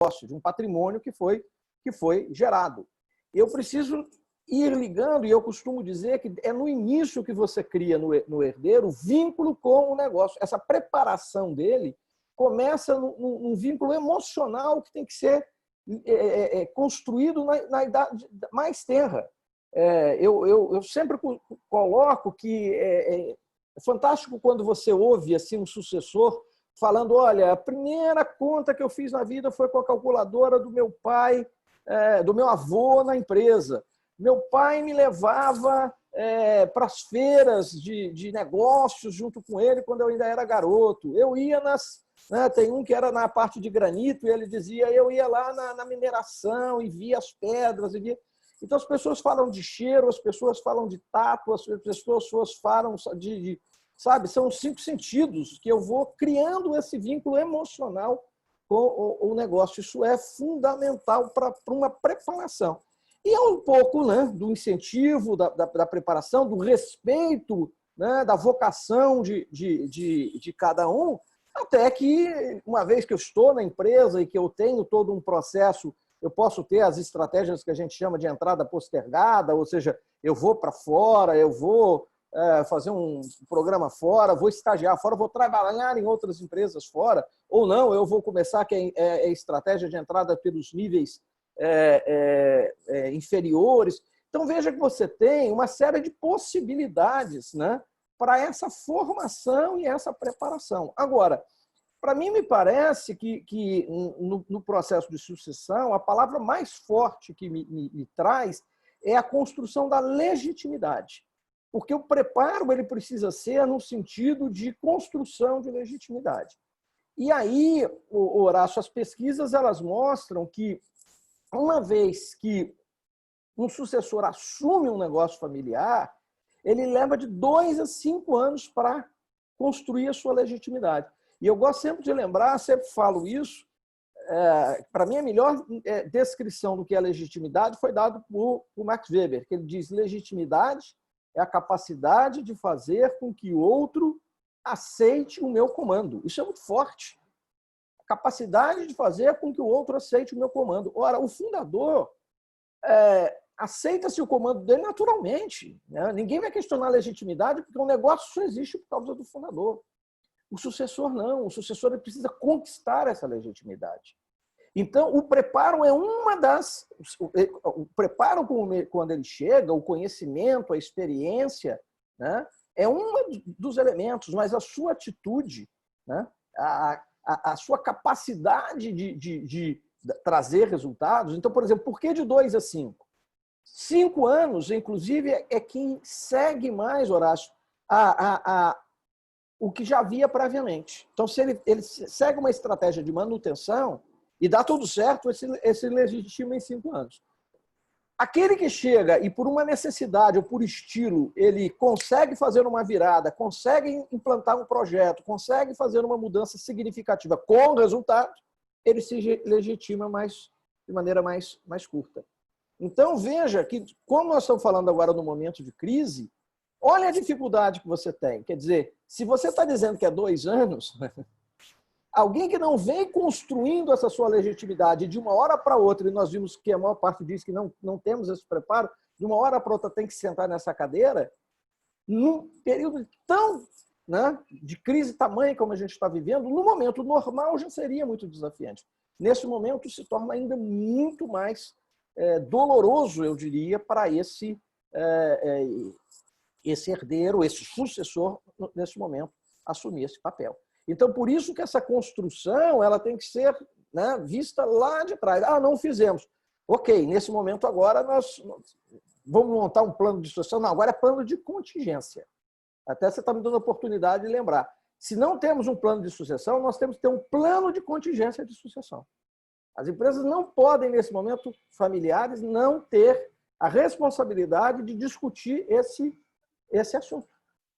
negócio, de um patrimônio que foi gerado. Eu preciso ir ligando, e eu costumo dizer que é no início que você cria no herdeiro o vínculo com o negócio. Essa preparação dele começa num vínculo emocional que tem que ser construído na idade mais tenra. Eu sempre coloco que é fantástico quando você ouve assim, um sucessor falando, olha, a primeira conta que eu fiz na vida foi com a calculadora do meu pai, do meu avô na empresa. Meu pai me levava para as feiras de negócios junto com ele quando eu ainda era garoto. Eu ia nas... Tem um que era na parte de granito e ele dizia, eu ia lá na mineração e via as pedras. E via... Então, as pessoas falam de cheiro, as pessoas falam de tato, as pessoas falam sabe, são os 5 sentidos que eu vou criando esse vínculo emocional com o negócio. Isso é fundamental para uma preparação. E é um pouco, né, do incentivo, da preparação, do respeito, né, da vocação de cada um, até que, uma vez que eu estou na empresa e que eu tenho todo um processo, eu posso ter as estratégias que a gente chama de entrada postergada, ou seja, eu vou para fora, eu vou fazer um programa fora, vou estagiar fora, vou trabalhar em outras empresas fora, ou não, eu vou começar, que é estratégia de entrada pelos níveis inferiores. Então, veja que você tem uma série de possibilidades, né, para essa formação e essa preparação. Agora, para mim, me parece que no processo de sucessão, a palavra mais forte que me traz é a construção da legitimidade. Porque o preparo ele precisa ser no sentido de construção de legitimidade. E aí, Horácio, as pesquisas elas mostram que, uma vez que um sucessor assume um negócio familiar, ele leva de 2 a 5 anos para construir a sua legitimidade. E eu gosto sempre de lembrar, sempre falo isso, para mim a melhor descrição do que é legitimidade foi dado por Max Weber, que ele diz: legitimidade é a capacidade de fazer com que o outro aceite o meu comando. Isso é muito forte. A capacidade de fazer com que o outro aceite o meu comando. Ora, o fundador aceita-se o comando dele naturalmente, né? Ninguém vai questionar a legitimidade, porque o negócio só existe por causa do fundador. O sucessor não. O sucessor ele precisa conquistar essa legitimidade. Então, o preparo é uma das... O preparo, quando ele chega, o conhecimento, a experiência, né, é um dos elementos, mas a sua atitude, né, a sua capacidade de trazer resultados. Então, por exemplo, por que de 2 a 5? 5 anos, inclusive, é quem segue mais, Horácio, o que já havia previamente. Então, se ele segue uma estratégia de manutenção e dá tudo certo, esse legitima em 5 anos. Aquele que chega e, por uma necessidade ou por estilo, ele consegue fazer uma virada, consegue implantar um projeto, consegue fazer uma mudança significativa com resultado, ele se legitima de maneira mais curta. Então, veja que, como nós estamos falando agora no momento de crise, olha a dificuldade que você tem. Quer dizer, se você está dizendo que é 2 anos, alguém que não vem construindo essa sua legitimidade de uma hora para outra, e nós vimos que a maior parte diz que não temos esse preparo, de uma hora para outra tem que sentar nessa cadeira, num período tão, né, de crise tamanha como a gente está vivendo, no momento normal já seria muito desafiante. Nesse momento se torna ainda muito mais doloroso, eu diria, para esse herdeiro, esse sucessor, nesse momento, assumir esse papel. Então, por isso que essa construção ela tem que ser, né, vista lá de trás. Não fizemos. Ok, nesse momento agora nós vamos montar um plano de sucessão. Não, agora é plano de contingência. Até você está me dando a oportunidade de lembrar. Se não temos um plano de sucessão, nós temos que ter um plano de contingência de sucessão. As empresas não podem, nesse momento, familiares, não ter a responsabilidade de discutir esse assunto,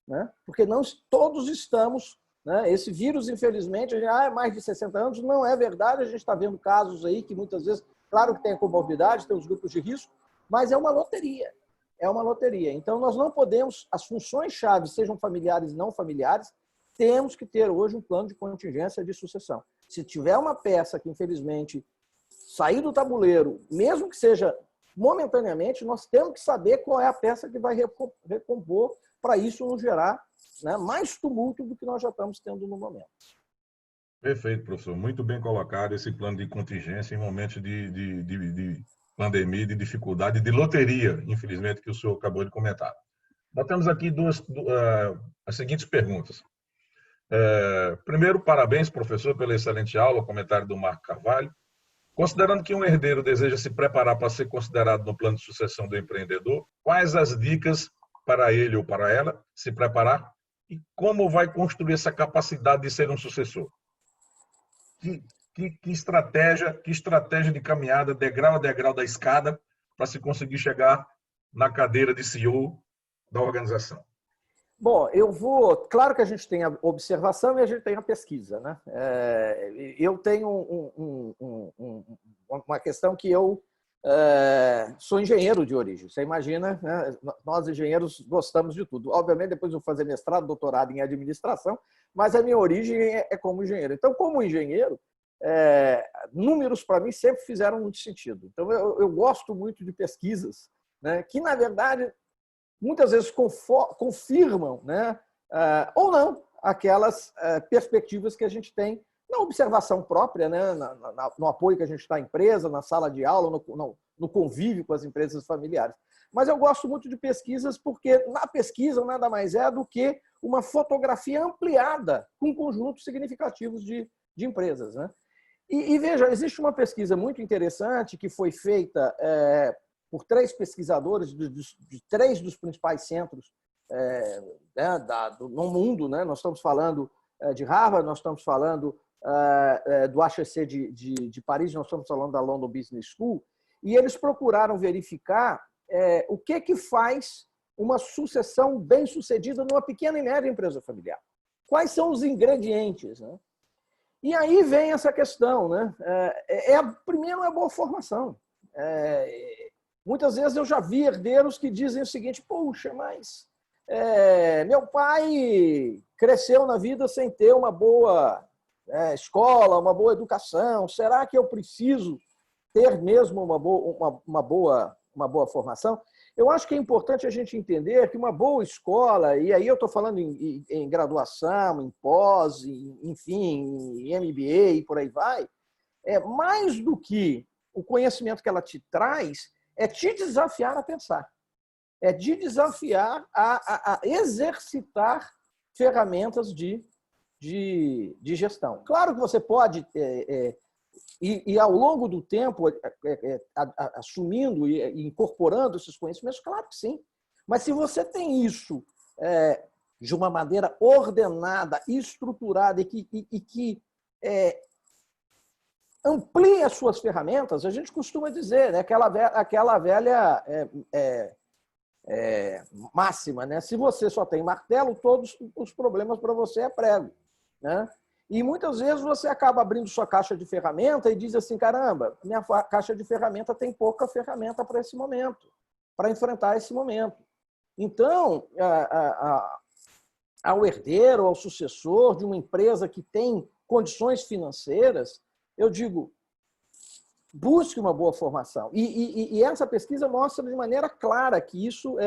né? Porque todos estamos... Né? Esse vírus, infelizmente, é mais de 60 anos, não é verdade. A gente está vendo casos aí que muitas vezes, claro que tem a comorbidade, tem os grupos de risco, mas é uma loteria. É uma loteria. Então, nós não podemos, as funções-chave, sejam familiares ou não familiares, temos que ter hoje um plano de contingência de sucessão. Se tiver uma peça que, infelizmente, sair do tabuleiro, mesmo que seja momentaneamente, nós temos que saber qual é a peça que vai recompor para isso não gerar, né, mais tumulto do que nós já estamos tendo no momento. Perfeito, professor. Muito bem colocado esse plano de contingência em momentos de pandemia, de dificuldade, de loteria, infelizmente, que o senhor acabou de comentar. Nós temos aqui as seguintes perguntas. Primeiro, parabéns, professor, pela excelente aula, comentário do Marco Carvalho. Considerando que um herdeiro deseja se preparar para ser considerado no plano de sucessão do empreendedor, quais as dicas para ele ou para ela se preparar e como vai construir essa capacidade de ser um sucessor? Que estratégia de caminhada, degrau a degrau da escada, para se conseguir chegar na cadeira de CEO da organização? Bom, claro que a gente tem a observação e a gente tem a pesquisa, né? Eu tenho uma questão que eu sou engenheiro de origem. Você imagina, né? Nós engenheiros gostamos de tudo. Obviamente, depois eu vou fazer mestrado, doutorado em administração, mas a minha origem é como engenheiro. Então, como engenheiro, números para mim sempre fizeram muito sentido. Então, eu gosto muito de pesquisas, né? Que, na verdade, muitas vezes confirmam, né, ou não, aquelas perspectivas que a gente tem na observação própria, né, no apoio que a gente está à empresa, na sala de aula, no convívio com as empresas familiares. Mas eu gosto muito de pesquisas porque na pesquisa nada mais é do que uma fotografia ampliada com conjuntos significativos de empresas, né? E veja, existe uma pesquisa muito interessante que foi feita por 3 pesquisadores de 3 dos principais centros no mundo, né? Nós estamos falando de Harvard, nós estamos falando do HEC de Paris, nós estamos falando da London Business School, e eles procuraram verificar o que faz uma sucessão bem-sucedida numa pequena e média empresa familiar. Quais são os ingredientes, né? E aí vem essa questão, né? Primeiro, é boa formação. Muitas vezes eu já vi herdeiros que dizem o seguinte: puxa, mas meu pai cresceu na vida sem ter uma boa escola, uma boa educação. Será que eu preciso ter mesmo uma boa formação? Eu acho que é importante a gente entender que uma boa escola, e aí eu estou falando em graduação, em pós, enfim, em MBA e por aí vai, mais do que o conhecimento que ela te traz, é te desafiar a pensar. É te desafiar a exercitar ferramentas de gestão. Claro que você pode, e ao longo do tempo, assumindo e incorporando esses conhecimentos, claro que sim. Mas se você tem isso de uma maneira ordenada, estruturada e que amplie as suas ferramentas, a gente costuma dizer, né, aquela velha máxima, né? Se você só tem martelo, todos os problemas para você é prego, né? E muitas vezes você acaba abrindo sua caixa de ferramenta e diz assim: caramba, minha caixa de ferramenta tem pouca ferramenta para esse momento, para enfrentar esse momento. Então, ao herdeiro, ao sucessor de uma empresa que tem condições financeiras, eu digo, busque uma boa formação. E essa pesquisa mostra de maneira clara que isso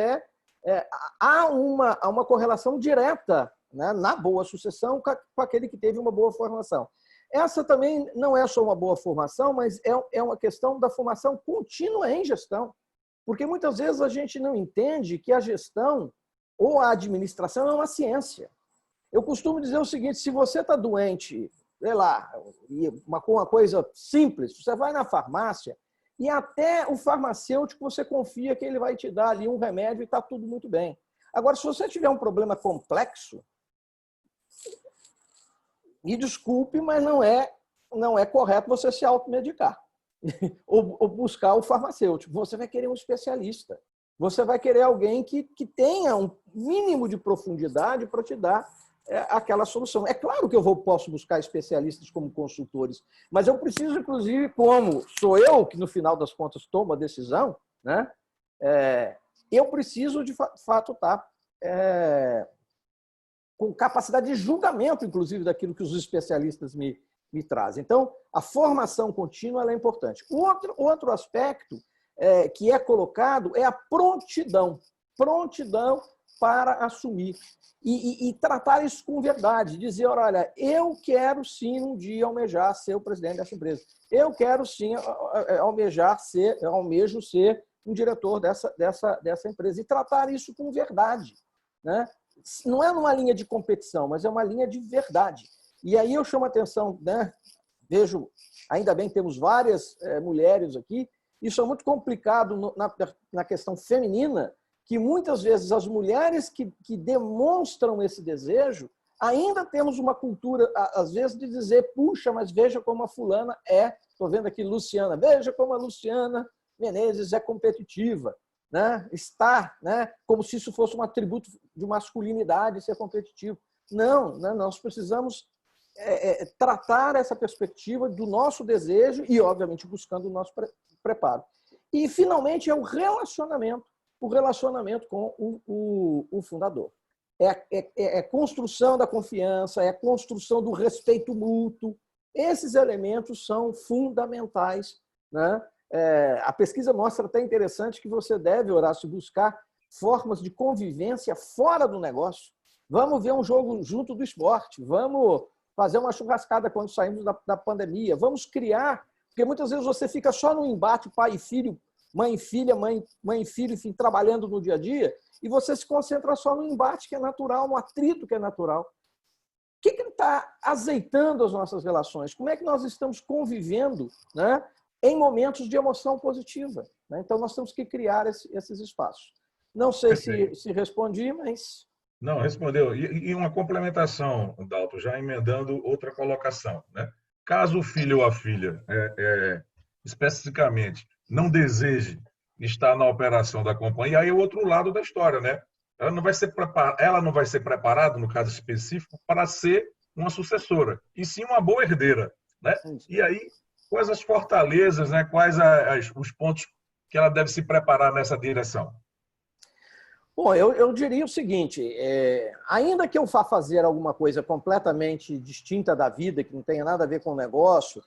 há uma correlação direta, né, na boa sucessão com aquele que teve uma boa formação. Essa também não é só uma boa formação, mas é uma questão da formação contínua em gestão. Porque muitas vezes a gente não entende que a gestão ou a administração é uma ciência. Eu costumo dizer o seguinte: se você está doente, sei lá, uma coisa simples, você vai na farmácia e até o farmacêutico você confia que ele vai te dar ali um remédio e está tudo muito bem. Agora, se você tiver um problema complexo, me desculpe, mas não é correto você se automedicar ou buscar o farmacêutico. Você vai querer um especialista. Você vai querer alguém que tenha um mínimo de profundidade para te dar aquela solução. É claro que eu posso buscar especialistas como consultores, mas eu preciso, inclusive, como sou eu que, no final das contas, tomo a decisão, né? Eu preciso, de fato, estar com capacidade de julgamento, inclusive, daquilo que os especialistas me me traz. Então, a formação contínua ela é importante. Outro aspecto que é colocado é a prontidão para assumir e tratar isso com verdade, dizer, olha, eu quero sim um dia almejar ser o presidente dessa empresa, eu quero sim almejo ser um diretor dessa empresa e tratar isso com verdade, né? Não é numa linha de competição, mas é uma linha de verdade. E aí eu chamo a atenção, né? Vejo, ainda bem que temos várias mulheres aqui, isso é muito complicado na questão feminina, que muitas vezes as mulheres que demonstram esse desejo, ainda temos uma cultura, às vezes, de dizer, puxa, mas veja como a fulana é, estou vendo aqui Luciana, veja como a Luciana Menezes é competitiva, né? Está, né? Como se isso fosse um atributo de masculinidade ser competitivo. Não, né? Nós precisamos tratar essa perspectiva do nosso desejo e, obviamente, buscando o nosso preparo. E, finalmente, é o relacionamento com o fundador. É a construção da confiança, é a construção do respeito mútuo. Esses elementos são fundamentais, né? A pesquisa mostra até interessante que você deve, Horácio, buscar formas de convivência fora do negócio. Vamos ver um jogo junto do esporte, vamos fazer uma churrascada quando saímos da pandemia, vamos criar, porque muitas vezes você fica só no embate pai e filho, mãe e filha, mãe e filho, enfim, trabalhando no dia a dia, e você se concentra só no embate que é natural, no atrito que é natural. O que está azeitando as nossas relações? Como é que nós estamos convivendo, né, em momentos de emoção positiva, né? Então, nós temos que criar esses espaços. Não sei se respondi, mas... Não, respondeu. E uma complementação, Dalton, já emendando outra colocação, né? Caso o filho ou a filha, especificamente, não deseje estar na operação da companhia, aí é o outro lado da história, né? Ela não vai ser preparada, no caso específico, para ser uma sucessora, e sim uma boa herdeira, né? E aí, quais as fortalezas, né? Quais os pontos que ela deve se preparar nessa direção? Bom, eu diria o seguinte, ainda que eu vá fazer alguma coisa completamente distinta da vida, que não tenha nada a ver com o negócio,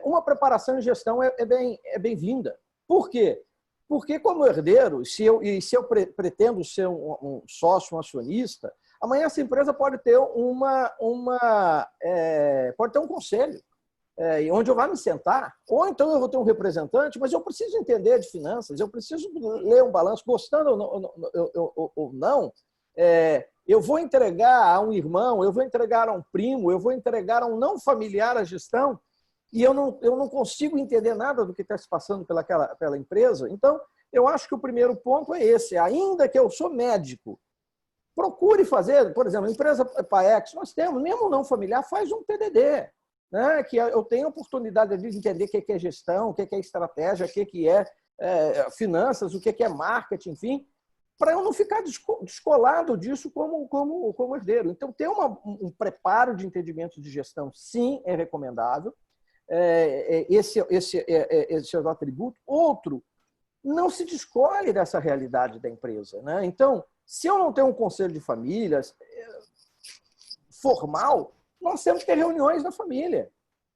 uma preparação em gestão é bem-vinda. Por quê? Porque, como herdeiro, se eu pretendo ser um sócio, um acionista, amanhã essa empresa pode ter pode ter um conselho, onde eu vou me sentar, ou então eu vou ter um representante, mas eu preciso entender de finanças, eu preciso ler um balanço, gostando ou não, eu vou entregar a um irmão, eu vou entregar a um primo, eu vou entregar a um não familiar a gestão, e eu não consigo entender nada do que está se passando pela empresa. Então, eu acho que o primeiro ponto é esse, ainda que eu sou médico, procure fazer, por exemplo, a empresa Paex, nós temos, mesmo não familiar, faz um PDD, né, que eu tenho a oportunidade de entender o que é gestão, o que é estratégia, o que é finanças, o que é marketing, enfim, para eu não ficar descolado disso como herdeiro. Então, ter um preparo de entendimento de gestão, sim, é recomendável. Esse é o atributo. Outro, não se descolhe dessa realidade da empresa, né? Então, se eu não tenho um conselho de famílias formal, nós temos que ter reuniões da família.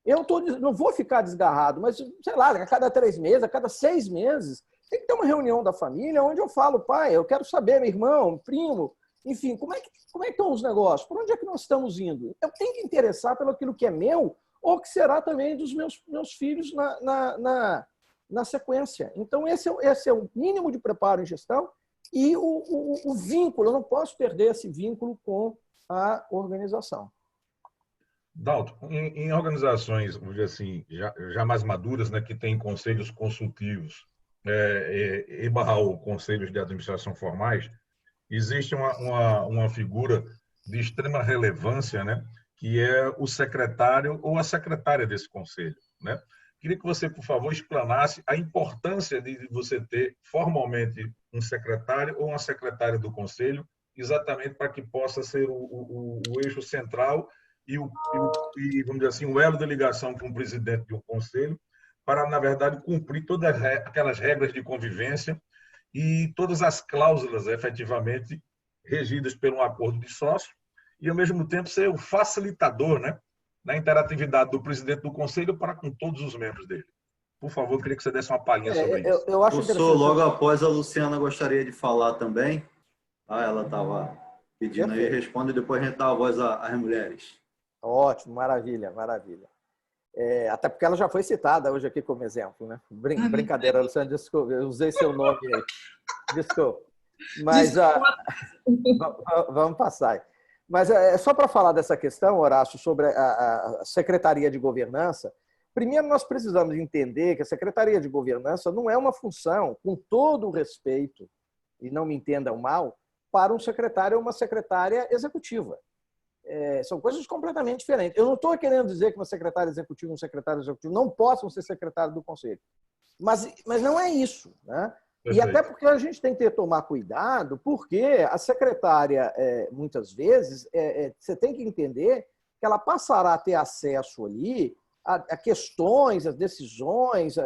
Eu não vou ficar desgarrado, mas, sei lá, a cada 3 meses, a cada 6 meses, tem que ter uma reunião da família onde eu falo, pai, eu quero saber, meu irmão, primo, enfim, como é que estão os negócios? Por onde é que nós estamos indo? Eu tenho que interessar pelo aquilo que é meu ou que será também dos meus filhos na sequência. Então, esse é o mínimo de preparo em gestão e o vínculo. Eu não posso perder esse vínculo com a organização. Dalton, em organizações, vamos dizer assim, já mais maduras, né, que têm conselhos consultivos e conselhos de administração formais, existe uma figura de extrema relevância, né, que é o secretário ou a secretária desse conselho, né? Queria que você, por favor, explanasse a importância de você ter formalmente um secretário ou uma secretária do conselho, exatamente para que possa ser o eixo central e, vamos dizer assim, o elo de ligação com o presidente de um conselho, para, na verdade, cumprir todas aquelas regras de convivência e todas as cláusulas efetivamente regidas por um acordo de sócio, e, ao mesmo tempo, ser o facilitador, né, na interatividade do presidente do conselho para com todos os membros dele. Por favor, queria que você desse uma palhinha sobre isso. Eu acho Professor, logo após a Luciana gostaria de falar também. Ela estava pedindo aí, responde e depois a gente dá a voz às mulheres. Ótimo, maravilha, maravilha. Até porque ela já foi citada hoje aqui como exemplo, né? Brincadeira, Luciana, desculpa, eu usei seu nome aí. Desculpa. Mas vamos passar. Mas só para falar dessa questão, Horácio, sobre a Secretaria de Governança, primeiro nós precisamos entender que a Secretaria de Governança não é uma função, com todo o respeito, e não me entendam mal, para um secretário ou uma secretária executiva. São coisas completamente diferentes. Eu não estou querendo dizer que uma secretária executiva e um secretário executivo não possam ser secretário do conselho. Mas não é isso, né? E até porque a gente tem que tomar cuidado, porque a secretária, muitas vezes, você tem que entender que ela passará a ter acesso ali a questões, a decisões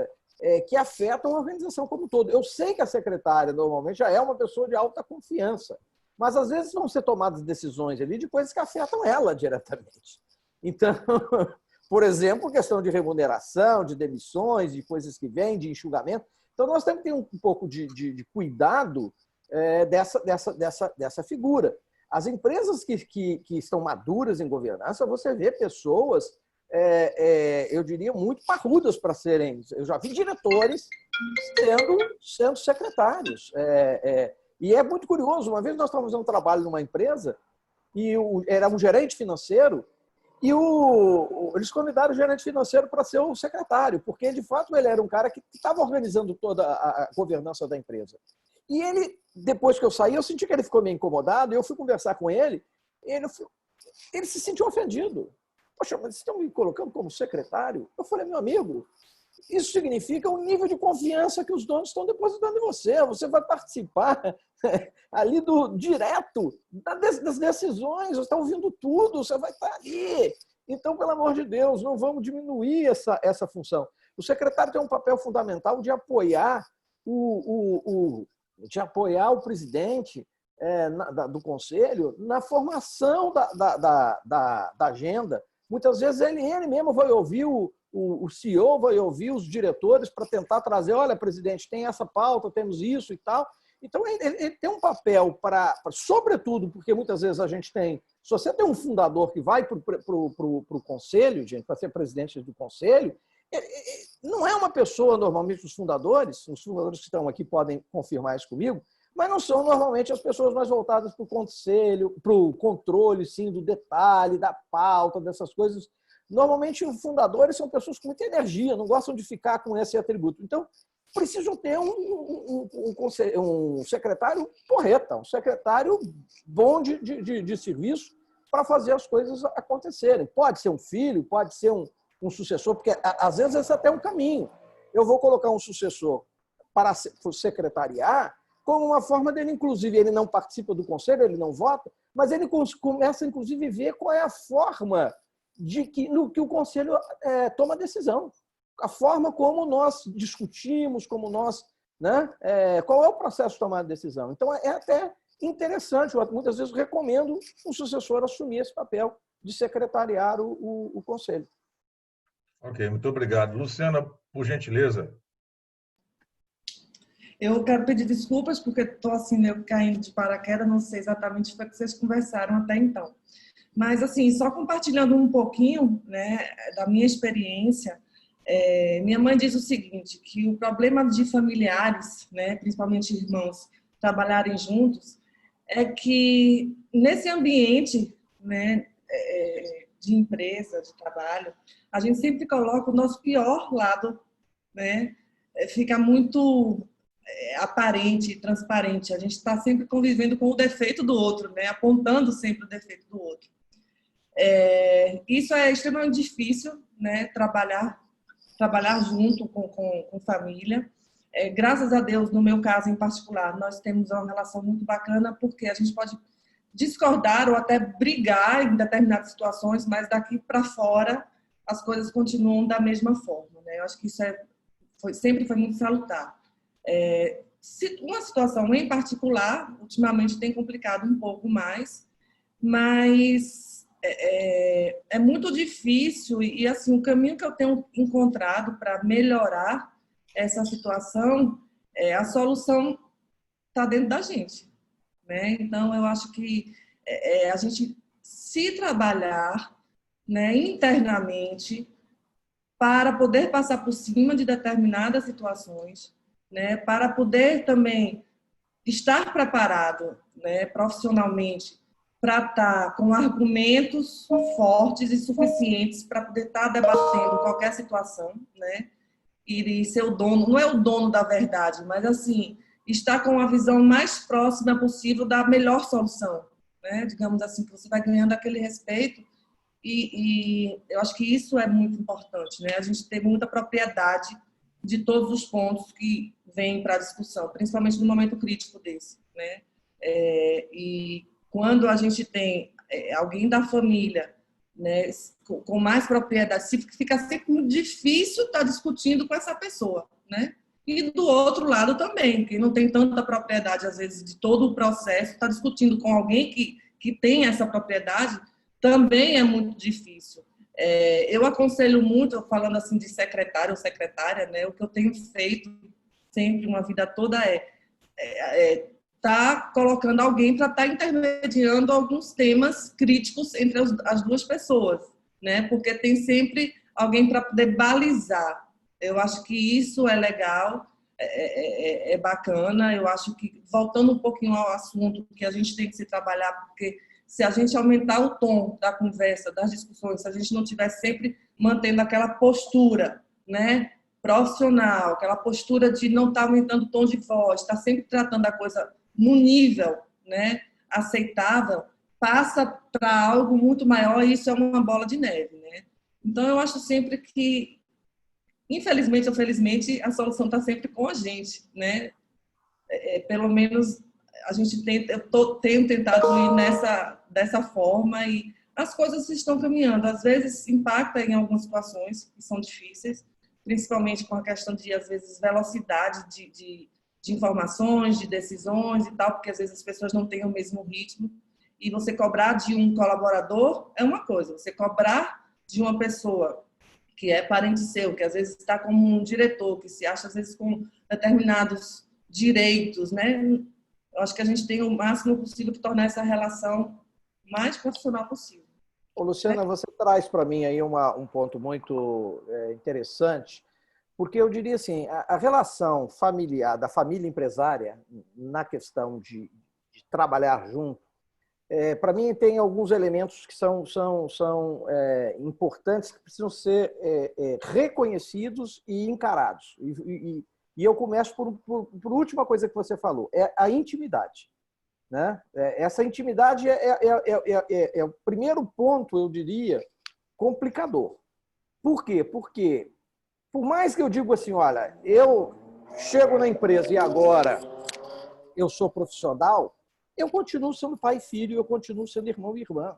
que afetam a organização como um todo. Eu sei que a secretária, normalmente, já é uma pessoa de alta confiança, mas, às vezes, vão ser tomadas decisões ali de coisas que afetam ela diretamente. Então, por exemplo, questão de remuneração, de demissões, de coisas que vêm, de enxugamento. Então, nós temos que ter um pouco de cuidado dessa figura. As empresas que estão maduras em governança, você vê pessoas, eu diria, muito parrudas para serem... Eu já vi diretores sendo secretários. E é muito curioso. Uma vez nós estávamos fazendo um trabalho numa empresa e era um gerente financeiro e eles convidaram o gerente financeiro para ser o secretário, porque, de fato, ele era um cara que estava organizando toda a governança da empresa. E ele, depois que eu saí, eu senti que ele ficou meio incomodado, e eu fui conversar com ele, ele se sentiu ofendido. Poxa, mas vocês estão me colocando como secretário? Eu falei, meu amigo, isso significa o nível de confiança que os donos estão depositando em você. Você vai participar ali direto das decisões, você está ouvindo tudo, você vai estar ali. Então, pelo amor de Deus, não vamos diminuir essa função. O secretário tem um papel fundamental de apoiar o presidente do conselho na formação da agenda. Muitas vezes ele mesmo vai ouvir o CEO, vai ouvir os diretores para tentar trazer, olha, presidente, tem essa pauta, temos isso e tal. Então, ele tem um papel sobretudo, porque muitas vezes a gente tem, se você tem um fundador que vai para o conselho, gente, para ser presidente do conselho, não é uma pessoa, normalmente, os fundadores que estão aqui podem confirmar isso comigo, mas não são normalmente as pessoas mais voltadas para o conselho, para o controle, sim, do detalhe, da pauta, dessas coisas. Normalmente, os fundadores são pessoas com muita energia, não gostam de ficar com esse atributo. Então, precisam ter um secretário porreta, um secretário bom de serviço para fazer as coisas acontecerem. Pode ser um filho, pode ser um sucessor, porque às vezes esse é até um caminho. Eu vou colocar um sucessor para secretariar como uma forma dele, inclusive, ele não participa do conselho, ele não vota, mas ele começa, inclusive, a ver qual é a forma no que o conselho toma decisão. A forma como nós discutimos, como nós... né, qual é o processo de tomar decisão. Então, é até interessante, muitas vezes eu recomendo um sucessor assumir esse papel de secretariar o conselho. Ok, muito obrigado. Luciana, por gentileza. Eu quero pedir desculpas, porque estou assim, meio caindo de paraquedas, não sei exatamente o que vocês conversaram até então. Mas, assim, só compartilhando um pouquinho, né, da minha experiência, minha mãe diz o seguinte, que o problema de familiares, né, principalmente irmãos, trabalharem juntos, é que nesse ambiente, né, de empresa, de trabalho, a gente sempre coloca o nosso pior lado, né, fica muito aparente, transparente. A gente está sempre convivendo com o defeito do outro, né, apontando sempre o defeito do outro. Isso é extremamente difícil, né, trabalhar junto com família. Graças a Deus, no meu caso em particular, nós temos uma relação muito bacana, porque a gente pode discordar ou até brigar em determinadas situações, mas daqui para fora as coisas continuam da mesma forma, né? Eu acho que isso sempre foi muito salutar. Uma situação em particular, ultimamente tem complicado um pouco mais, mas é muito difícil e assim, o caminho que eu tenho encontrado para melhorar essa situação, a solução está dentro da gente, né? Então, eu acho que a gente se trabalhar, né, internamente para poder passar por cima de determinadas situações, né, para poder também estar preparado, né, profissionalmente para estar com argumentos fortes e suficientes para poder estar debatendo qualquer situação, né, e ser o dono, não é o dono da verdade, mas assim, estar com a visão mais próxima possível da melhor solução, né, digamos assim, que você vai ganhando aquele respeito e eu acho que isso é muito importante, né, a gente ter muita propriedade de todos os pontos que vêm para a discussão, principalmente no momento crítico desse, né? E quando a gente tem alguém da família, né, com mais propriedade, fica sempre muito difícil estar discutindo com essa pessoa, né? E do outro lado também, que não tem tanta propriedade, às vezes, de todo o processo, estar discutindo com alguém que tem essa propriedade também é muito difícil. Eu aconselho muito, falando assim de secretário ou secretária, né, o que eu tenho feito sempre, uma vida toda, tá colocando alguém para estar intermediando alguns temas críticos entre as duas pessoas, né, porque tem sempre alguém para poder balizar. Eu acho que isso é legal, é bacana. Eu acho que, voltando um pouquinho ao assunto, que a gente tem que se trabalhar, porque se a gente aumentar o tom da conversa, das discussões, se a gente não estiver sempre mantendo aquela postura, né, profissional, aquela postura de não estar aumentando o tom de voz, estar sempre tratando a coisa no nível, né, aceitável, passa para algo muito maior e isso é uma bola de neve, né? Então, eu acho sempre que, infelizmente ou felizmente, a solução está sempre com a gente, né? Pelo menos a gente tenho tentado ir dessa forma e as coisas estão caminhando. Às vezes impacta em algumas situações que são difíceis, principalmente com a questão de, às vezes, velocidade de informações, de decisões e tal, porque às vezes as pessoas não têm o mesmo ritmo. E você cobrar de um colaborador é uma coisa, você cobrar de uma pessoa que é parente seu, que às vezes está como um diretor, que se acha às vezes com determinados direitos, né? Eu acho que a gente tem o máximo possível que tornar essa relação mais profissional possível. Ô, Luciana, você traz para mim aí um ponto muito interessante, porque eu diria assim, a relação familiar, da família empresária, na questão de trabalhar junto, para mim tem alguns elementos que são importantes, que precisam ser reconhecidos e encarados. E eu começo por última coisa que você falou, é a intimidade. Né? Essa intimidade é o primeiro ponto, eu diria, complicador. Por quê? Porque, por mais que eu diga assim, olha, eu chego na empresa e agora eu sou profissional, eu continuo sendo pai e filho, eu continuo sendo irmão e irmã.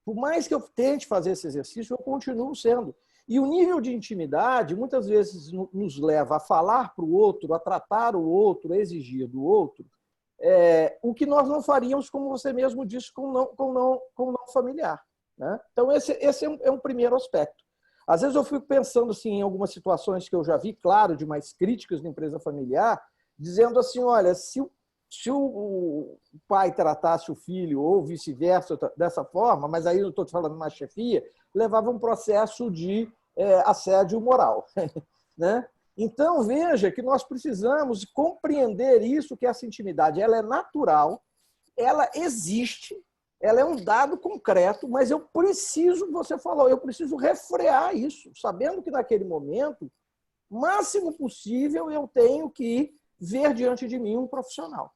Por mais que eu tente fazer esse exercício, eu continuo sendo. E o nível de intimidade, muitas vezes, nos leva a falar para o outro, a tratar o outro, a exigir do outro, o que nós não faríamos, como você mesmo disse, com não familiar. Né? Então, esse é um primeiro aspecto. Às vezes eu fico pensando assim, em algumas situações que eu já vi, claro, de mais críticas na empresa familiar, dizendo assim, olha, se o pai tratasse o filho ou vice-versa dessa forma, mas aí eu estou te falando uma chefia, levava um processo de assédio moral. Né? Então, veja que nós precisamos compreender isso, que essa intimidade ela é natural, ela existe, ela é um dado concreto, mas eu preciso, você falou, eu preciso refrear isso, sabendo que naquele momento, máximo possível, eu tenho que ver diante de mim um profissional.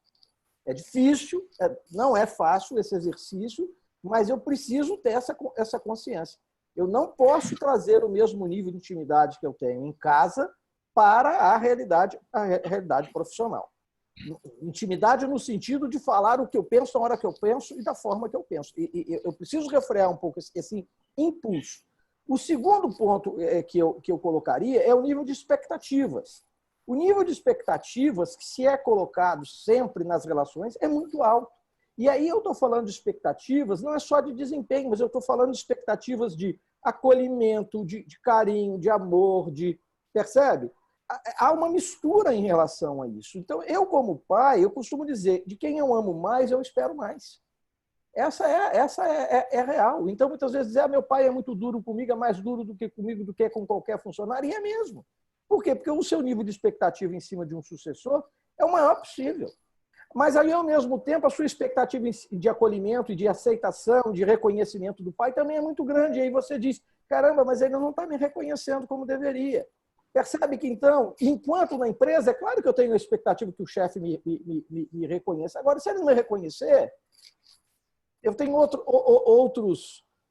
É difícil, não é fácil esse exercício, mas eu preciso ter essa consciência. Eu não posso trazer o mesmo nível de intimidade que eu tenho em casa para a realidade profissional. Intimidade no sentido de falar o que eu penso, na hora que eu penso e da forma que eu penso. E eu preciso refrear um pouco esse impulso. O segundo ponto que eu colocaria é o nível de expectativas. O nível de expectativas que se é colocado sempre nas relações é muito alto. E aí eu estou falando de expectativas, não é só de desempenho, mas eu estou falando de expectativas de acolhimento, de carinho, de amor, percebe? Há uma mistura em relação a isso. Então, eu como pai, eu costumo dizer, de quem eu amo mais, eu espero mais. Essa é real. Então, muitas vezes, dizer, meu pai é muito duro comigo, é mais duro do que comigo, do que com qualquer funcionário, e é mesmo. Por quê? Porque o seu nível de expectativa em cima de um sucessor é o maior possível. Mas aí, ao mesmo tempo, a sua expectativa de acolhimento e de aceitação, de reconhecimento do pai também é muito grande. E aí você diz, caramba, mas ele não está me reconhecendo como deveria. Percebe que, então, enquanto na empresa, é claro que eu tenho a expectativa que o chefe me reconheça. Agora, se ele não me reconhecer, eu tenho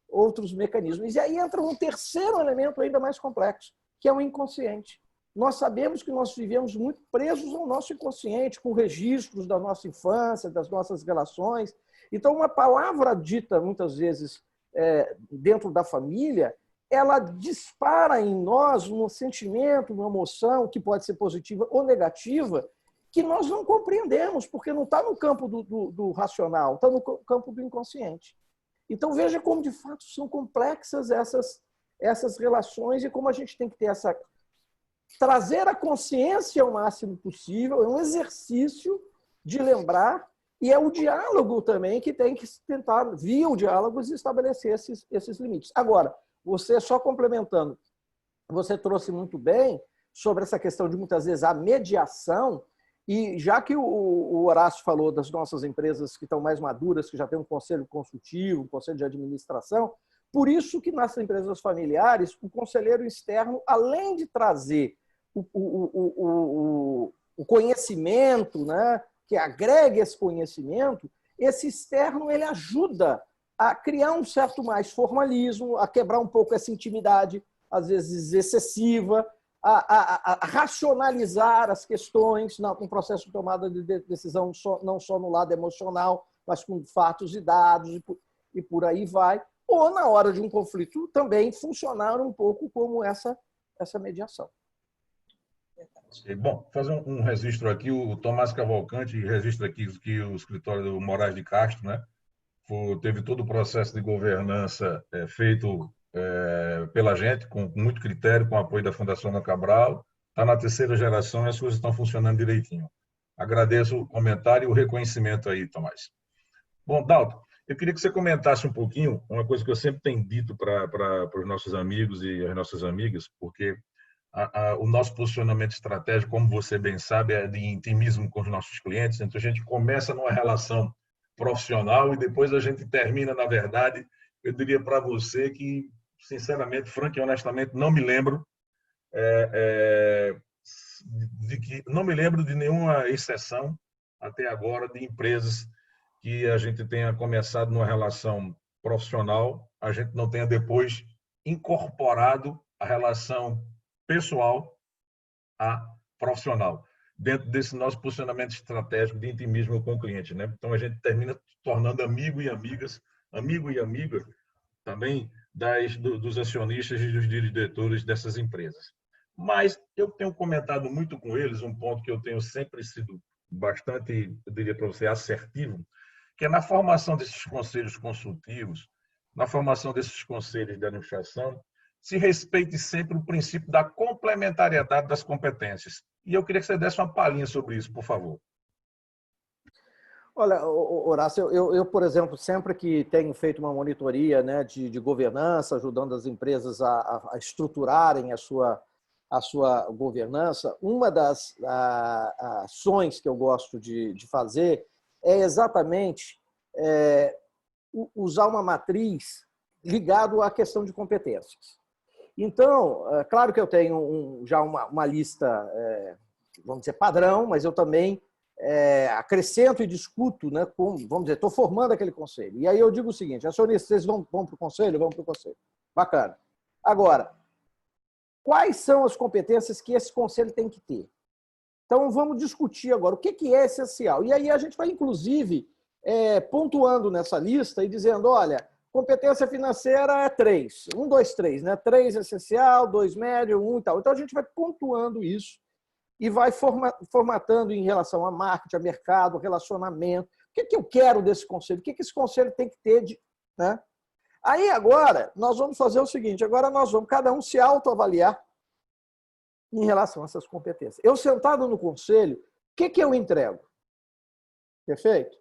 outros mecanismos. E aí entra um terceiro elemento ainda mais complexo, que é o inconsciente. Nós sabemos que nós vivemos muito presos ao nosso inconsciente, com registros da nossa infância, das nossas relações. Então, uma palavra dita, muitas vezes, dentro da família, ela dispara em nós um sentimento, uma emoção, que pode ser positiva ou negativa, que nós não compreendemos, porque não está no campo do racional, está no campo do inconsciente. Então, veja como, de fato, são complexas essas relações e como a gente tem que ter trazer a consciência ao máximo possível, é um exercício de lembrar, e é o diálogo também que tem que tentar, via o diálogo, estabelecer esses limites. Agora, você só complementando, você trouxe muito bem sobre essa questão de, muitas vezes, a mediação, e já que o Horácio falou das nossas empresas que estão mais maduras, que já tem um conselho consultivo, um conselho de administração, por isso que nas empresas familiares, o conselheiro externo, além de trazer o conhecimento, né, que agregue esse conhecimento, esse externo ele ajuda a criar um certo mais formalismo, a quebrar um pouco essa intimidade, às vezes excessiva, a racionalizar as questões com o processo de tomada de decisão, não só no lado emocional, mas com fatos e dados e por aí vai. Ou, na hora de um conflito, também funcionar um pouco como essa mediação. Bom, fazer um registro aqui, o Tomás Cavalcante registra aqui que o escritório do Moraes de Castro, né, teve todo o processo de governança feito pela gente, com muito critério, com o apoio da Fundação Ana Cabral, está na terceira geração e as coisas estão funcionando direitinho. Agradeço o comentário e o reconhecimento aí, Tomás. Bom, Dalton, eu queria que você comentasse um pouquinho, uma coisa que eu sempre tenho dito para os nossos amigos e as nossas amigas, porque o nosso posicionamento estratégico, como você bem sabe, é de intimismo com os nossos clientes. Então, a gente começa numa relação profissional e depois a gente termina, na verdade, eu diria para você que, sinceramente, franco e honestamente, não me lembro não me lembro de nenhuma exceção até agora de empresas que a gente tenha começado numa relação profissional, a gente não tenha depois incorporado a relação pessoal a profissional, dentro desse nosso posicionamento estratégico de intimismo com o cliente, né? Então, a gente termina tornando amigo e amiga também dos acionistas e dos diretores dessas empresas. Mas eu tenho comentado muito com eles um ponto que eu tenho sempre sido bastante, eu diria para você, assertivo, que é na formação desses conselhos consultivos, na formação desses conselhos de administração, se respeite sempre o princípio da complementariedade das competências. E eu queria que você desse uma palhinha sobre isso, por favor. Olha, Horácio, eu, por exemplo, sempre que tenho feito uma monitoria, né, de governança, ajudando as empresas a estruturarem a sua governança, uma das ações que eu gosto de fazer é exatamente usar uma matriz ligado à questão de competências. Então, claro que eu tenho já uma lista, vamos dizer, padrão, mas eu também acrescento e discuto, né, vamos dizer, estou formando aquele conselho. E aí eu digo o seguinte, acionistas, vocês vão para o conselho? Vão para o conselho. Bacana. Agora, quais são as competências que esse conselho tem que ter? Então, vamos discutir agora o que é essencial. E aí a gente vai, inclusive, pontuando nessa lista e dizendo, olha, competência financeira é 3. 1, 2, 3, né? 3 essencial, 2 médio, 1 e tal. Então, a gente vai pontuando isso e vai formatando em relação a marketing, a mercado, relacionamento. que eu quero desse conselho? O que esse conselho tem que ter de... Né? Aí, agora, nós vamos fazer o seguinte, agora nós vamos cada um se autoavaliar em relação a essas competências. Eu, sentado no conselho, o que eu entrego? Perfeito?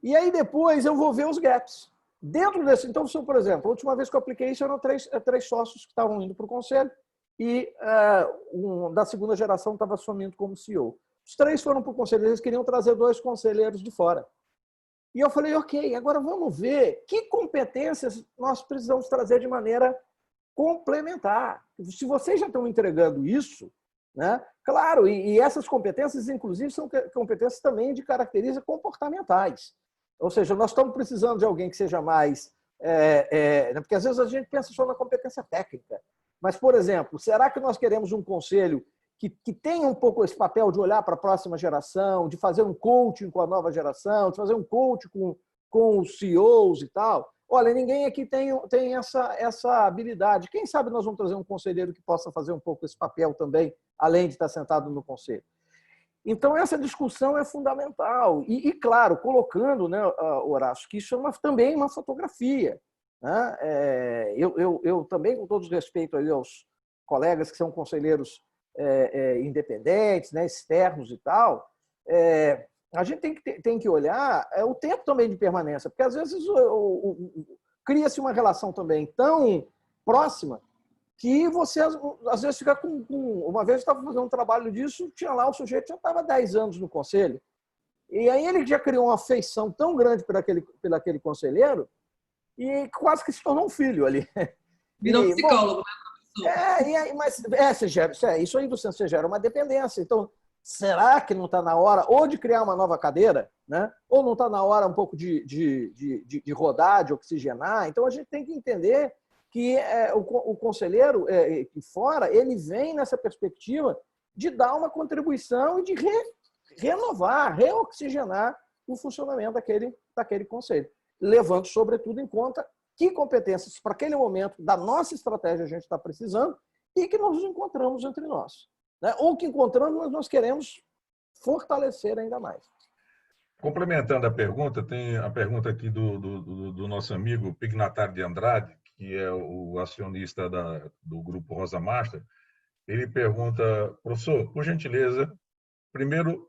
E aí, depois, eu vou ver os gaps. Dentro desse... Então, se eu, por exemplo, a última vez que eu apliquei isso, eram três sócios que estavam indo para o conselho e da segunda geração estava assumindo como CEO. Os 3 foram para o conselho, eles queriam trazer 2 conselheiros de fora. E eu falei, ok, agora vamos ver que competências nós precisamos trazer de maneira complementar. Se vocês já estão entregando isso, né? Claro, e essas competências, inclusive, são competências também de características comportamentais. Ou seja, nós estamos precisando de alguém que seja mais... porque às vezes a gente pensa só na competência técnica. Mas, por exemplo, será que nós queremos um conselho que tenha um pouco esse papel de olhar para a próxima geração, de fazer um coaching com a nova geração, de fazer um coaching com os CEOs e tal? Olha, ninguém aqui tem essa habilidade. Quem sabe nós vamos trazer um conselheiro que possa fazer um pouco esse papel também, além de estar sentado no conselho. Então, essa discussão é fundamental. E claro, colocando, né, Horácio, que isso é também uma fotografia. Né? Eu também, com todo o respeito aí aos colegas que são conselheiros independentes, né, externos e tal, a gente tem que olhar o tempo também de permanência, porque às vezes cria-se uma relação também tão próxima que você às vezes fica com... Uma vez eu estava fazendo um trabalho disso, tinha lá o sujeito já estava 10 anos no conselho, e aí ele já criou uma afeição tão grande por aquele conselheiro e quase que se tornou um filho ali. Virou psicólogo, né? Isso aí do centro, você gera uma dependência. Então, será que não está na hora ou de criar uma nova cadeira, né? Ou não está na hora um pouco de rodar, de oxigenar? Então, a gente tem que entender que o conselheiro fora, ele vem nessa perspectiva de dar uma contribuição e de renovar, reoxigenar o funcionamento daquele conselho, levando, sobretudo, em conta que competências, para aquele momento da nossa estratégia, a gente está precisando e que nós encontramos entre nós. Né? Ou que encontramos, mas nós queremos fortalecer ainda mais. Complementando a pergunta, tem a pergunta aqui do nosso amigo Pignatário de Andrade, que é o acionista do Grupo Rosa Master. Ele pergunta, professor, por gentileza, primeiro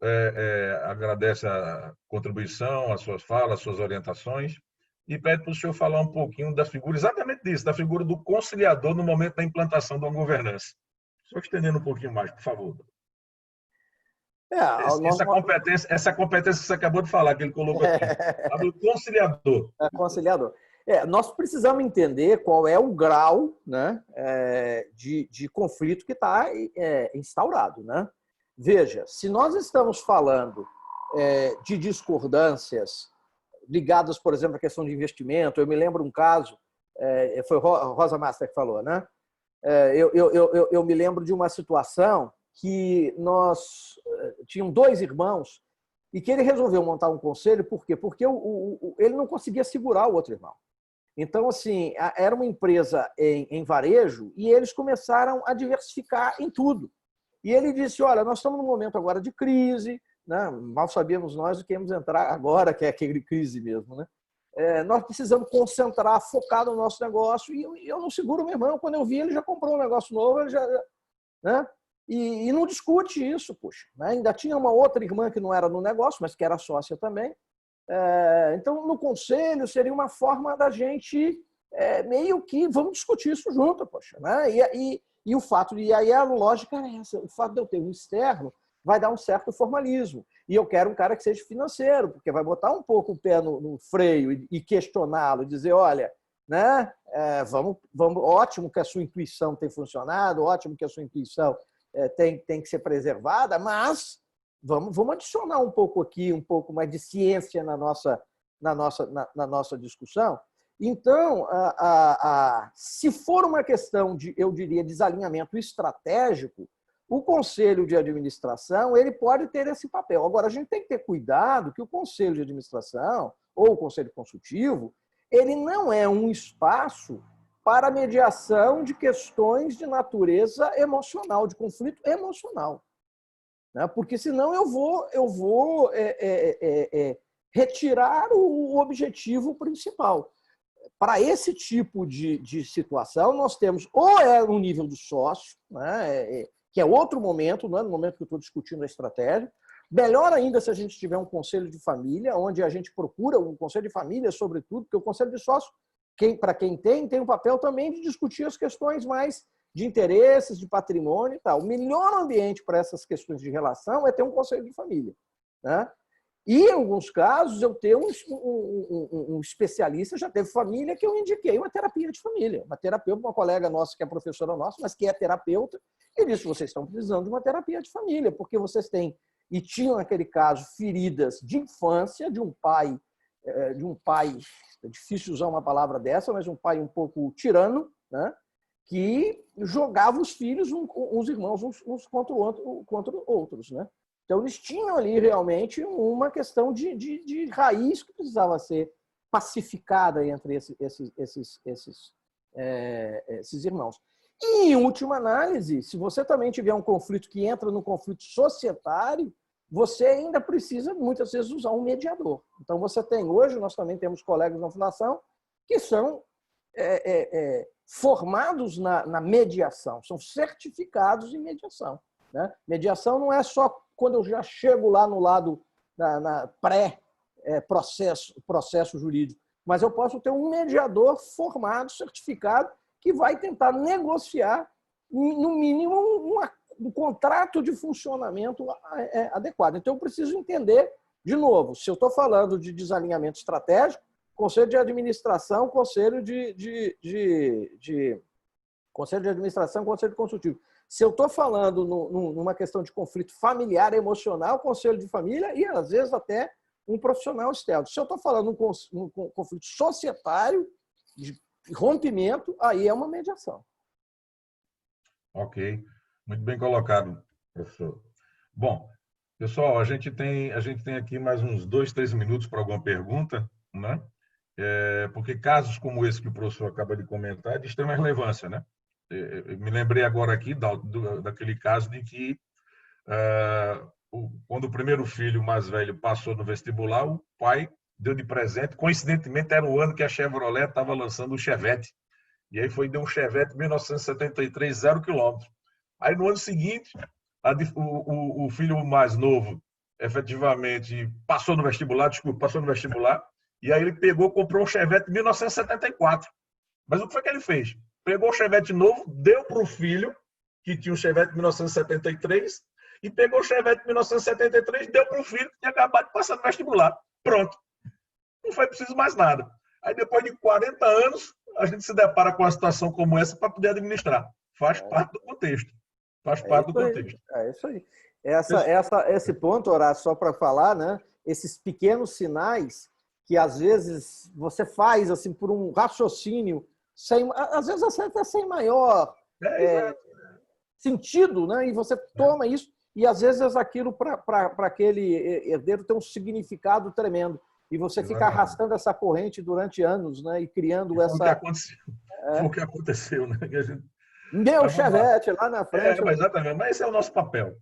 agradece a contribuição, as suas falas, as suas orientações, e pede para o senhor falar um pouquinho da figura, exatamente disso, da figura do conciliador no momento da implantação de uma governança. Só estendendo um pouquinho mais, por favor. Essa competência que você acabou de falar, que ele colocou aqui, a do conciliador. Conciliador. Nós precisamos entender qual é o grau, né, de conflito que está instaurado. Né? Veja, se nós estamos falando de discordâncias ligadas, por exemplo, à questão de investimento, eu me lembro um caso, foi Rosa Master que falou, né? Eu me lembro de uma situação que nós tínhamos 2 irmãos e que ele resolveu montar um conselho, por quê? Porque ele não conseguia segurar o outro irmão. Então, assim, era uma empresa em varejo e eles começaram a diversificar em tudo. E ele disse, olha, nós estamos num momento agora de crise, né? Mal sabíamos nós o que íamos entrar agora, que é aquele crise mesmo. Né? Nós precisamos concentrar, focar no nosso negócio, e eu não seguro meu irmão. Quando eu vi, ele já comprou um negócio novo, ele já, né? E não discute isso, puxa. Né? Ainda tinha uma outra irmã que não era no negócio, mas que era sócia também. Então, no conselho, seria uma forma da gente meio que vamos discutir isso junto, poxa. Né? E o fato, e aí a lógica é essa, o fato de eu ter um externo vai dar um certo formalismo. E eu quero um cara que seja financeiro, porque vai botar um pouco o pé no freio e questioná-lo, dizer, olha, né, ótimo que a sua intuição tem funcionado, ótimo que a sua intuição tem que ser preservada, mas vamos adicionar um pouco aqui, um pouco mais de ciência na nossa discussão. Então, se for uma questão de, eu diria, desalinhamento estratégico, o conselho de administração ele pode ter esse papel. Agora, a gente tem que ter cuidado que o conselho de administração ou o conselho consultivo ele não é um espaço para mediação de questões de natureza emocional, de conflito emocional. Né? Porque senão eu vou retirar o objetivo principal. Para esse tipo de situação, nós temos ou é no nível do sócio, né, que é outro momento, não é no momento que eu estou discutindo a estratégia. Melhor ainda se a gente tiver um conselho de família, onde a gente procura um conselho de família, sobretudo, porque o conselho de sócio, para quem tem um papel também de discutir as questões mais de interesses, de patrimônio e tal. O melhor ambiente para essas questões de relação é ter um conselho de família, né? E, em alguns casos, eu ter um especialista, já teve família que eu indiquei uma terapia de família. Uma terapeuta, uma colega nossa que é professora nossa, mas que é terapeuta, e disse, vocês estão precisando de uma terapia de família, porque vocês têm, e tinham, naquele caso, feridas de infância de um pai, é difícil usar uma palavra dessa, mas um pai um pouco tirano, né? Que jogava os filhos, uns irmãos, uns contra outros, né? Então, eles tinham ali realmente uma questão de raiz que precisava ser pacificada entre esses irmãos. E, em última análise, se você também tiver um conflito que entra no conflito societário, você ainda precisa, muitas vezes, usar um mediador. Então, você tem hoje, nós também temos colegas na Fundação que são formados na mediação, são certificados em mediação, né? Mediação não é só quando eu já chego lá no lado na processo jurídico, mas eu posso ter um mediador formado, certificado, que vai tentar negociar, no mínimo, um contrato de funcionamento adequado. Então, eu preciso entender, de novo, se eu estou falando de desalinhamento estratégico, conselho de administração, conselho de administração, conselho consultivo. Se eu estou falando numa questão de conflito familiar, emocional, conselho de família e, às vezes, até um profissional externo. Se eu estou falando num conflito societário, de rompimento, aí é uma mediação. Ok. Muito bem colocado, professor. Bom, pessoal, a gente tem aqui mais uns 2, 3 minutos para alguma pergunta, né? Porque casos como esse que o professor acaba de comentar é de extrema relevância, né? Eu me lembrei agora aqui daquele caso de que quando o primeiro filho mais velho passou no vestibular, o pai deu de presente, coincidentemente era o ano que a Chevrolet estava lançando o Chevette, e aí deu um Chevette 1973, 0 quilômetro. Aí no ano seguinte, o filho mais novo efetivamente passou no vestibular, e aí ele comprou um Chevette 1974. Mas o que foi que ele fez? Pegou o Chevette novo, deu para o filho, que tinha um Chevette 1973, e pegou o Chevette 1973, deu para o filho que tinha acabado de passar no vestibular. Pronto. Não foi preciso mais nada. Aí, depois de 40 anos, a gente se depara com uma situação como essa para poder administrar. Faz parte do contexto. Faz parte do contexto. É isso aí. Esse ponto, Horácio, só para falar, né? Esses pequenos sinais que, às vezes, você faz assim por um raciocínio, às vezes até sem maior sentido, né? E você toma isso, e às vezes aquilo para aquele herdeiro tem um significado tremendo. E você fica arrastando essa corrente durante anos, né? E criando essa... Foi o que aconteceu, né? Meu Chevette lá na frente. Mas exatamente, mas esse é o nosso papel.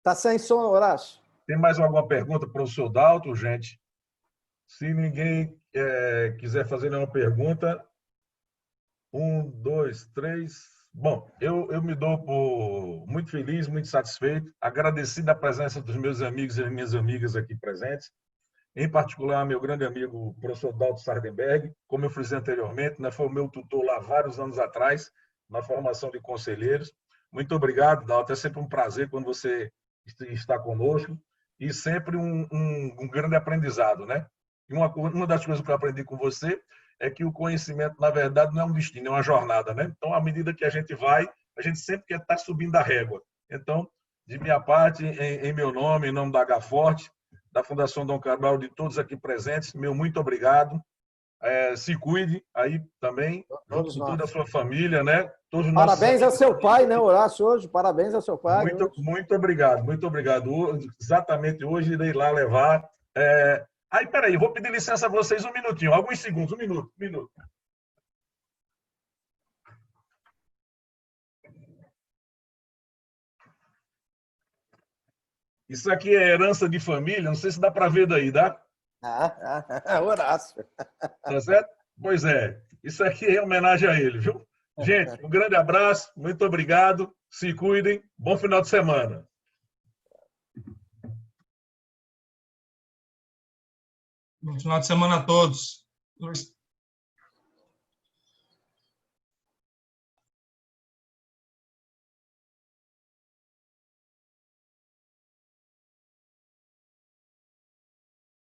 Tá sem som, Horácio? Tem mais alguma pergunta para o professor Dalto, gente? Se ninguém quiser fazer nenhuma pergunta, 1, 2, 3. Bom, eu me dou por muito feliz, muito satisfeito, agradecido a presença dos meus amigos e minhas amigas aqui presentes, em particular meu grande amigo, o professor Dalto Sardenberg, como eu frisei anteriormente, né, foi o meu tutor lá vários anos atrás, na formação de conselheiros. Muito obrigado, Dalto, é sempre um prazer quando você está conosco, e sempre um grande aprendizado, né? E uma das coisas que eu aprendi com você é que o conhecimento, na verdade, não é um destino, é uma jornada, né? Então, à medida que a gente vai, a gente sempre quer estar subindo a régua. Então, de minha parte, em meu nome, em nome da H-Forte, da Fundação Dom Cabral, de todos aqui presentes, meu muito obrigado. Se cuide aí também, junto com toda a sua família, né? Todos parabéns a seu pai, né, Horácio, hoje? Parabéns a seu pai. Muito obrigado, muito obrigado. Exatamente hoje irei lá levar. Peraí, vou pedir licença a vocês um minutinho, alguns segundos, um minuto. Isso aqui é herança de família, não sei se dá para ver daí, dá? Horácio. Tá certo? Pois é, isso aqui é em homenagem a ele, viu? Gente, um grande abraço, muito obrigado, se cuidem, bom final de semana. Bom final de semana a todos.